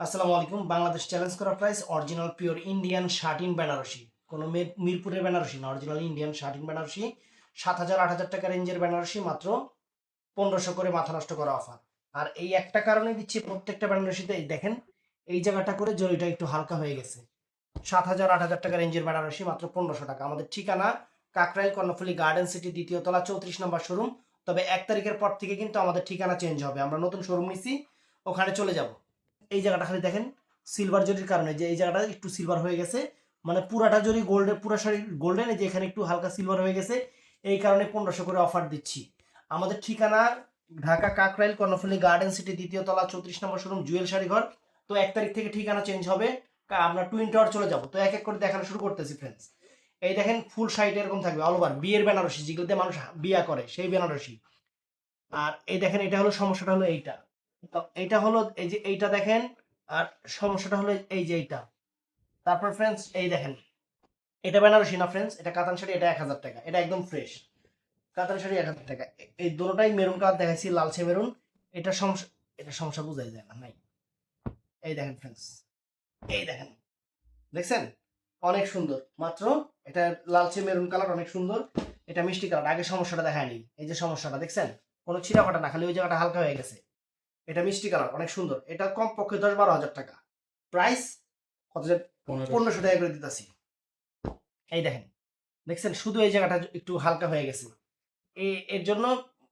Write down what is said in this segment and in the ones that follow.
আসসালামু আলাইকুম। বাংলাদেশ চ্যালেঞ্জ করা price original pure Indian satin Banarasi, কোনো মিরপুরের বেনারসি না, অরিজিনাল ইন্ডিয়ান শার্টিন বেনারসি 7,000 8,000 টাকা রেঞ্জের বেনারসি মাত্র 1500 করে মাথা নষ্ট করা অফার। আর এই একটা কারণে দিচ্ছি, প্রত্যেকটা বেনারসিতে এই দেখেন এই জায়গাটা করে জরিটা একটু হালকা হয়ে গেছে। 7,000 8,000 টাকা রেঞ্জের বেনারসি মাত্র 1500 টাকা। আমাদের ঠিকানা কাকরাইল কর্ণফুলী গার্ডেন সিটি, দ্বিতীয় তলা, 34 নম্বর শোরুম। তবে 1 তারিখের পর থেকে কিন্তু আমাদের ঠিকানা চেঞ্জ হবে, আমরা নতুন শোরুম নিছি, ওখানে চলে যাব। এই জায়গাটা খালি দেখেন সিলভার জরির কারণে যে এই জায়গাটা একটু সিলভার হয়ে গেছে, মানে পুরাটা জরি গোল্ডেন, পুরা শাড়ি গোল্ডেন, যে এখানে একটু হালকা সিলভার হয়ে গেছে, এই কারণে 1500 করে অফার দিচ্ছি। আমাদের ঠিকানা ঢাকা কাকরাইল কর্ণফুলী গার্ডেন সিটি, দ্বিতীয় তলা, 34 নম্বর শোরুম, জুয়েল শাড়ি ঘর। তো 1 তারিখ থেকে ঠিকানা চেঞ্জ হবে, আমরা টুইন টাওয়ার চলে যাব। তো এক এক করে দেখানো শুরু করতেছি ফ্রেন্ডস। এই দেখেন ফুল শাড়িটা এরকম থাকবে, অল ওভার বিয়ের বেনারসি, যেগুলোতে মানুষ বিয়া করে সেই বেনারসি। আর এই দেখেন এটা হলো সমস্যাটা, হলো এইটা, তো এইটা হলো এই যে এইটা দেখেন। আর সমস্যাটা হলো এই যে এইটা। তারপর ফ্রেন্ডস এই দেখেন, এটা বেনারসি না ফ্রেন্ডস, এটা কাতান শাড়ি, এটা 1,000 টাকা, এটা একদম ফ্রেশ কাতান শাড়ি 1,000 টাকা। এই দুটোটাই মেরুন কালার দেখাইছি, লালচে মেরুন। এটা সমস্যা, এটা সমস্যা বোঝাই যায় না নাই। এই দেখেন ফ্রেন্ডস, এই দেখেন, দেখছেন অনেক সুন্দর, মাত্র এটা লালচে মেরুন কালার, অনেক সুন্দর। এটা মিষ্টি কালার, আগে সমস্যাটা দেখায়নি, এই যে সমস্যাটা দেখছেন, কোনো ছিঁড়া ফাটা না, খালি ওই জায়গাটা হালকা হয়ে গেছে। এটা মিষ্টি কালার, অনেক সুন্দর। এটা কম পক্ষে 10-12 হাজার টাকা প্রাইস। কত, 1500 টাকা করে দিতেছি। এই দেখেন, দেখছেন শুধু এই জায়গাটা একটু হালকা হয়ে গেছে, এর জন্য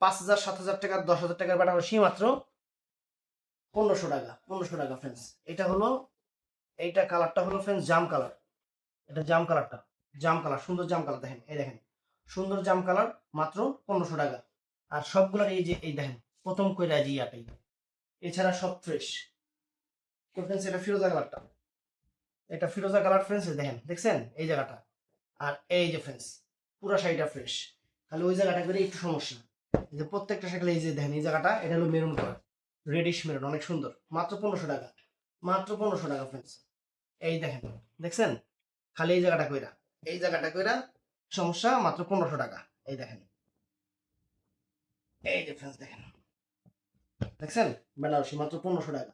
5,000 7,000 টাকা 10,000 টাকার বেনারসি মাত্র 1500 টাকা। 1500 টাকা ফ্রেন্ডস। এটা হলো, এইটা কালারটা হলো ফ্রেন্ডস জাম কালার, এটা জাম কালারটা, জাম কালার, সুন্দর জাম কালার, দেখেন এই দেখেন সুন্দর জাম কালার, মাত্র 1500 টাকা। আর সবগুলোর এই যে এই দেখেন প্রথম কইরা যে ইয়াটাই, এছাড়া সব ফ্রেশ। তো ফ্রেন্ডস এটা ফিরোজা কালারটা, এটা ফিরোজা কালার ফ্রেন্ডস, দেখেন দেখছেন এই জায়গাটা। আর এই যে ফ্রেন্ডস পুরো শাড়িটা ফ্রেশ, খালি ওই জায়গাটা করে একটু সমস্যা। এই যে প্রত্যেকটা শাড়ি এই যে দেখেন এই জায়গাটা, এটা হলো মেরুন কালার, রেডিশ মেরুন, অনেক সুন্দর, মাত্র 1500 টাকা। মাত্র 1500 টাকা ফ্রেন্ডস। এই দেখেন, দেখছেন খালি এই জায়গাটা কইরা, এই জায়গাটা কইরা সমস্যা, মাত্র 1500 টাকা। এই দেখেন, এই যে ফ্রেন্ডস দেখেন, দেখছেন বেনারসি মাত্র 1500 টাকা।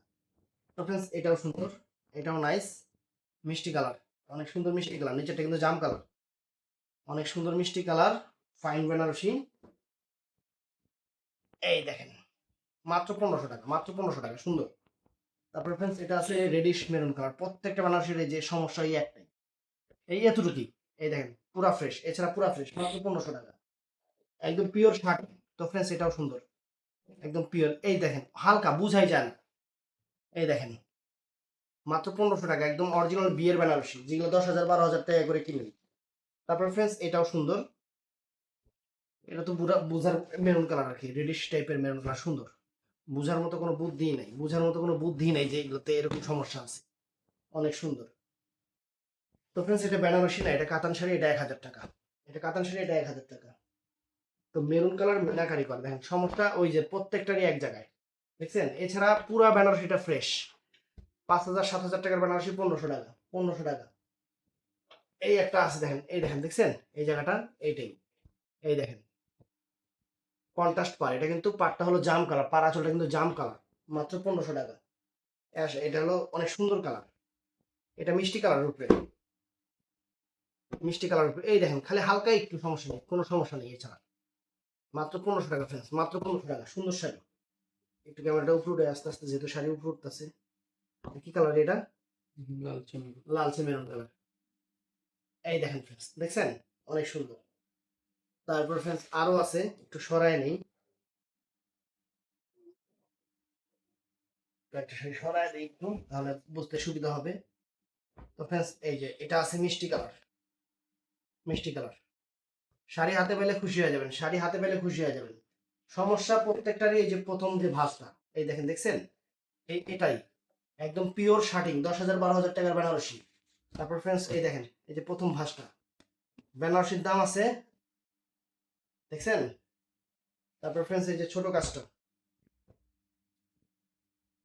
তো ফ্রেন্ডস এটাও সুন্দর, এটাও নাইস, মিষ্টি কালার, অনেক সুন্দর মিষ্টি কালার, নিচেরটা কিন্তু জাম কালার, অনেক সুন্দর মিষ্টি কালার, ফাইন বেনারসি। এই দেখেন মাত্র 1500 টাকা, মাত্র 1500 টাকা, সুন্দর। তারপরে ফ্রেন্ডস এটা আছে রেডিশ মেরুন কালার, প্রত্যেকটা বেনারসির এই যে সমস্যা এই একটাই, এই এতটুকুই। এই দেখেন পুরা ফ্রেশ, এছাড়া পুরা ফ্রেশ, মাত্র 1500 টাকা, একদম পিওর শার্ট। তো ফ্রেন্ডস এটাও সুন্দর, একদম পিওর। এই দেখেন হালকা বুঝাই যায় না, এই দেখেন মাত্র 1500 টাকা, একদম অরিজিনাল বিয়ের বেনারসি, যেগুলো 10,000 12,000 টাকা করে কিনেন। তারপর ফ্রেন্ডস এটাও সুন্দর, এটা তো বুঝার মেরুন কালার আর কি, রেডিশ টাইপের মেরুন কালার, সুন্দর। বুঝার মতো কোনো বুদ্ধি নাই, বুঝার মতো কোনো বুদ্ধি নাই যে এগুলোতে এরকম সমস্যা আছে, অনেক সুন্দর। তো ফ্রেন্ডস এটা বেনারসি না, এটা কাতান শাড়ি, এটা 1,000 টাকা, এটা কাতান শাড়ি, এটা 1,000 টাকা। তো মেরুন কালার মিনাকারি করে দেখেন, সমস্যা ওই যে প্রত্যেকটারই এক জায়গায়, দেখছেন। এছাড়া পুরা বেনারসিটা ফ্রেশ, 5,000 7,000 টাকার বেনারসি 1500 টাকা, 1500 টাকা। এই একটা আছে দেখেন, এই দেখেন দেখছেন এই জায়গাটা, এইটাই, এই দেখেন কন্ট্রাস্ট পার, এটা কিন্তু পাটটা হলো জাম কালার, পার আঁচলটা কিন্তু জাম কালার, মাত্র 1500 টাকা। এটা হলো অনেক সুন্দর কালার, এটা মিষ্টি কালারের উপরে, মিষ্টি কালার উপরে। এই দেখেন খালি হালকা একটু সমস্যা নেই, কোনো সমস্যা নেই এছাড়া, মাত্র 1500 টাকা ফ্রেন্ডস, মাত্র 1500 টাকা, সুন্দর শাড়ি। একটু ক্যামেরাটা উপরে উঠে আস্তে আস্তে, যেহেতু শাড়ি উপরে উঠতেছে। কি কালার এটা? লালচে মেরুন, লালচে মেরুন কালার। এই দেখেন ফ্রেন্ডস, দেখছেন অনেক সুন্দর। তারপর ফ্রেন্ডস আরো আছে, একটু সরায় নেই, একটা শাড়ি সরায় দিই একটু, তাহলে বুঝতে সুবিধা হবে। তো ফ্রেন্ডস এই যে এটা আছে মিষ্টি কালার, মিষ্টি কালার। শাড়ি হাতে পেলে খুশি হয়ে যাবেন, শাড়ি হাতে পেলে খুশি হয়ে যাবেন। সমস্যা প্রত্যেকটারই এই যে প্রথম যে ভাঁজটা, এই দেখেন দেখছেন, এটাই একদম পিওর শার্টিং, 10,000 12,000 টাকার বেনারসি। তারপর ফ্রেন্ডস এই দেখেন এই যে প্রথম ভাঁজটা, বেনারসির দাম আছে, দেখছেন। তারপর ফ্রেন্ডস এই যে ছোট কাজটা,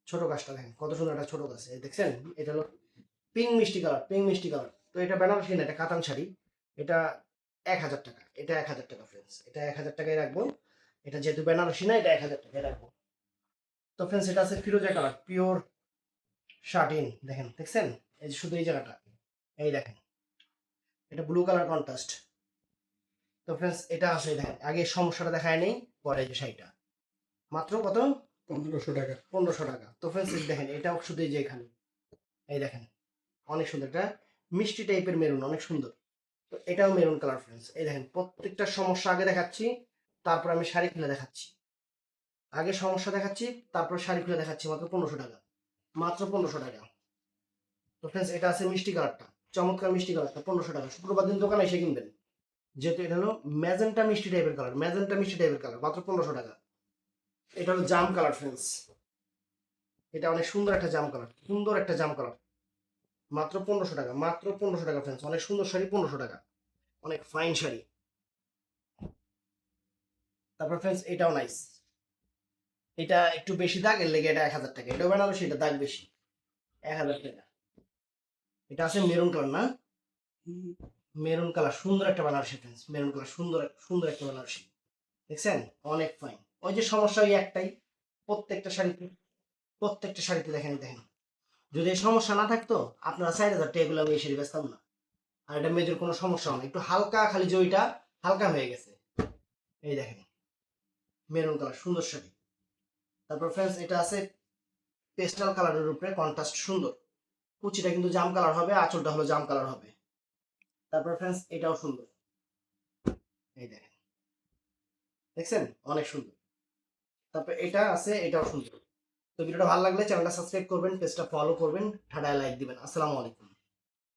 ছোট কাজটা দেখেন কত সুন্দর একটা ছোট কাজ, এই দেখছেন। এটা হলো পিঙ্ক মিষ্টি কালার, পিঙ্ক মিষ্টি কালার। তো এটা বেনারসি না, এটা কাতান শাড়ি, এটা 1,000 টাকা, এটা 1,000 টাকা ফ্রেন্ডস, এটা 1,000 টাকায় রাখবো। এটা যেহেতু বেনারসি না, এটা 1,000 টাকায় রাখবো। তো ফ্রেন্ডস এটা আছে ফিরোজা কালার, পিওর শার্টিন দেখেন, দেখছেন? এই যে শুধু এই জায়গাটা, এই দেখেন, এটা ব্লু কালার কন্ট্রাস্ট। তো ফ্রেন্ডস এটা আছে, দেখেন আগে সমস্যাটা দেখায় নেই, পরে এই যে শাড়িটা মাত্র কত, 1500 টাকা। 1500 টাকা। তো ফ্রেন্ডস দেখেন এটাও শুধু এই যে এখানে, এই দেখেন অনেক সুন্দর, এটা মিষ্টি টাইপের মেরুন, অনেক সুন্দর। তো এটাও মেরুন কালার ফ্রেন্ডস। এই দেখেন প্রত্যেকটা সমস্যা আগে দেখাচ্ছি, তারপর আমি শাড়ি খুলে দেখাচ্ছি। আগে সমস্যা দেখাচ্ছি, তারপর শাড়ি খুলে দেখাচ্ছি, মাত্র 1500 টাকা, মাত্র 1500 টাকা। তো ফ্রেন্ডস এটা আছে মিষ্টি কালারটা, চমৎকার মিষ্টি কালারটা, 1500 টাকা। শুক্রবার দিন দোকানে এসে কিনবেন, যেহেতু এটা হলো ম্যাজেন্টা মিষ্টি টাইপের কালার, ম্যাজেন্টা মিষ্টি টাইপের কালার, মাত্র 1500 টাকা। এটা হলো জাম কালার ফ্রেন্ডস, এটা অনেক সুন্দর একটা জাম কালার, সুন্দর একটা জাম কালার, মাত্র 1500 টাকা, মাত্র 1500 টাকা ফ্রেন্ডস। অনেক সুন্দর শাড়ি, 1500 টাকা, অনেক ফাইন শাড়ি। তারপর ফ্রেন্ডস এটাও নাইস, এটা একটু বেশি দাগ, এর লেগে এটা 1000 টাকা। এটাও বেনারসি, এটা দাগ বেশি, 1000 টাকা। এটা আছে মেরুন কালার না, মেরুন কালার, সুন্দর একটা বেনারসি ফ্রেন্ডস, মেরুন কালার, সুন্দর সুন্দর একটা বেনারসি, দেখছেন? অনেক ফাইন। ওই যে সমস্যা ওই একটাই, প্রত্যেকটা শাড়িতে, প্রত্যেকটা শাড়িতে দেখেন, দেখেন যদি এই সমস্যা না থাকতো আপনারা 4000 টাকা এগুলো আমি এই শাড়ি বেচতাম না। আর এটা মেজর কোনো সমস্যা হয় না, একটু হালকা, খালি যে ওইটা হালকা হয়ে গেছে। এই দেখেন মেরুন কালার, সুন্দর শাড়ি। তারপর ফ্রেন্ডস এটা আছে পেস্টাল কালারের উপরে, কন্ট্রাস্ট সুন্দর। কুচিটা কিন্তু জাম কালার হবে, আঁচলটা হলো জাম কালার হবে। তারপর ফ্রেন্ডস এটাও সুন্দর, এই দেখেন, দেখছেন? অনেক সুন্দর। তারপর এটা আছে, এটাও সুন্দর। তো ভিডিওটা ভালো লাগলে চ্যানেলটা সাবস্ক্রাইব করবেন, পেজটা ফলো করবেন, ঠাডায় লাইক দিবেন। আসসালামু আলাইকুম।